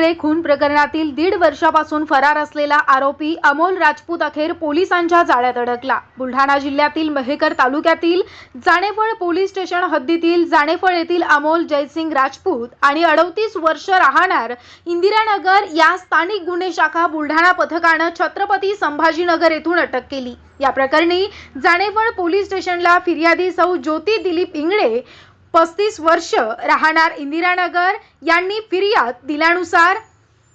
पिंगळे खून प्रकरणातील 1.5 वर्षापासून फरार असलेला आरोपी अमोल राजपूत अखेर पोलिसांच्या जाळ्यात अडकला। बुलढाणा जिल्ह्यातील मेहकर तालुक्यातील जानेफळ पोलीस स्टेशन हद्दीतील जानेफळ येथील अमोल जयसिंग राजपूत आणि 38 वर्ष राहणार इंदिरानगर या स्थानिक गुन्हे शाखा बुलढाणा पथकाने छत्रपती संभाजीनगर येथून अटक केली। या प्रकरणी जानेफळ पोलीस स्टेशनला फिर्यादी सौ ज्योती दिलीप इंगळे 35 वर्ष राहणार इंदिरानगर यांनी फिर्याद दिल्यानुसार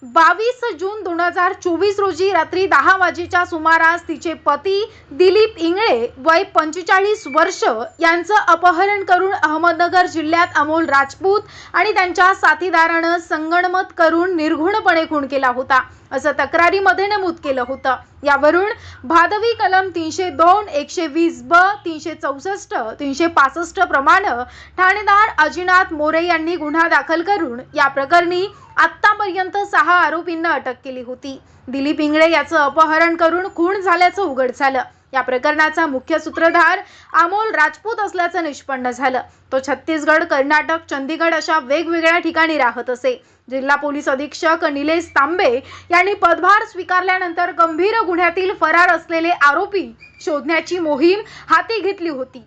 22 जून 2024 रोजी रात्री 10 वाजेच्या सुमारास तिचे पती दिलीप इंगळे वय 45 वर्ष यांचं अपहरण करून अहमदनगर जिल्ह्यात अमोल राजपूत आणि त्यांच्या साथीदाराने संगनमत करून निर्घृणपणे खून केला होता असं तक्रारीमध्ये नमूद केलं होतं। यावरून भादवी कलम 302, 120 ब, 364, 365 प्रमाणे ठाणेदार अजिनाथ मोरे यांनी गुन्हा दाखल करून या प्रकरणी आतापर्यंत 6 आरोपींना अटक केली होती। दिलीप इंगळे याचं अपहरण करून खून झाल्याचं उघड झालं। या प्रकरणाचा मुख्य सूत्रधार अमोल राजपूत असल्याचं निष्पन्न झालं। तो छत्तीसगड, कर्नाटक, चंदीगड अशा वेगवेगळ्या ठिकाणी राहत असे। जिल्हा पोलीस अधीक्षक निलेश तांबे यांनी पदभार स्वीकारल्यानंतर गंभीर गुन्ह्यातील फरार असलेले आरोपी शोधण्याची मोहीम हाती घेतली होती।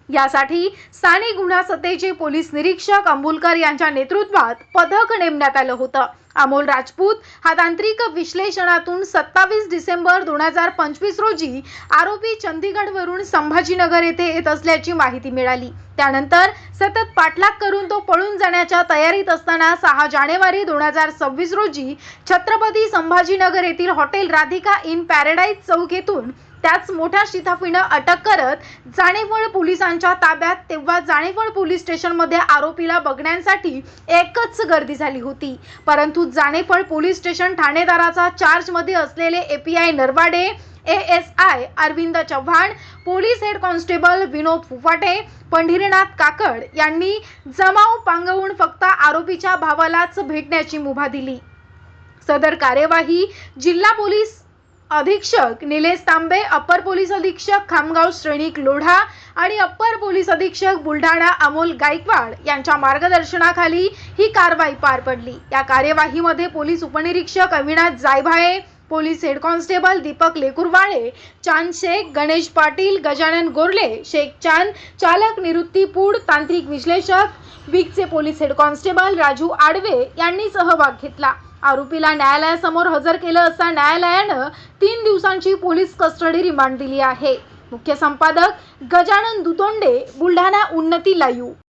यासाठी स्थानिक गुन्हा शाखेचे पोलीस निरीक्षक अंबुलकर यांच्या नेतृत्वात पथक नेमण्यात आलं होतं। अमोल राजपूत हा तांत्रिक विश्लेषणातून 27 डिसेंबर 2025 रोजी आरोपी चंदीगडवरून संभाजीनगर येथे येत असल्याची माहिती मिळाली। त्यानंतर सतत पाठलाग करून तो पळून जाण्याच्या तयारीत असताना 6 जानेवारी 2026 रोजी छत्रपती संभाजीनगर येथील हॉटेल राधिका इन पॅराडाइज चौक येथून त्याच मोठ्या शिताफीने अटक करत जानेफळ पोलिसांच्या ताब्यात। तेव्हा जानेफळ पोलीस स्टेशनमध्ये आरोपीला बघण्यासाठी एकच गर्दी झाली होती, परंतु जानेफळ पोलीस स्टेशन ठाणेदाराचा चार्जमध्ये असलेले API Narwade, ASI Arvind Chavan, police head constable Vinod Phuphate, Pandharinath Kakad यांनी जमाव पांगवून फक्त आरोपीच्या भावालाच भेटण्याची मुभा दिली। सदर कार्यवाही जिल्हा पोलीस अधीक्षक निलेश तांबे, अप्पर पोलीस अधीक्षक खामगाव श्रेणिक लोढा आणि अप्पर पोलीस अधीक्षक बुलढाणा अमोल गायकवाड यांच्या मार्गदर्शनाखाली ही कारवाई पार पडली। या कार्यवाहीमध्ये पोलीस उपनिरीक्षक Avinash Jaybhaye, police head constable Deepak लेकुरवाळे, चांद शेख, गणेश पाटील, गजानन गोरले, शेख चांद, चालक निवृत्ती पूड, तांत्रिक विश्लेषक बीडचे पोलीस हेड कॉन्स्टेबल राजू आडवे यांनी सहभाग घेतला। आरोपीला न्यायालयासमोर हजर केलं असता न्यायालयानं 3 दिवसांची पोलीस कस्टडी रिमांड दिली आहे। मुख्य संपादक गजानन दुतोंडे, बुलढाणा उन्नती लाईव्ह।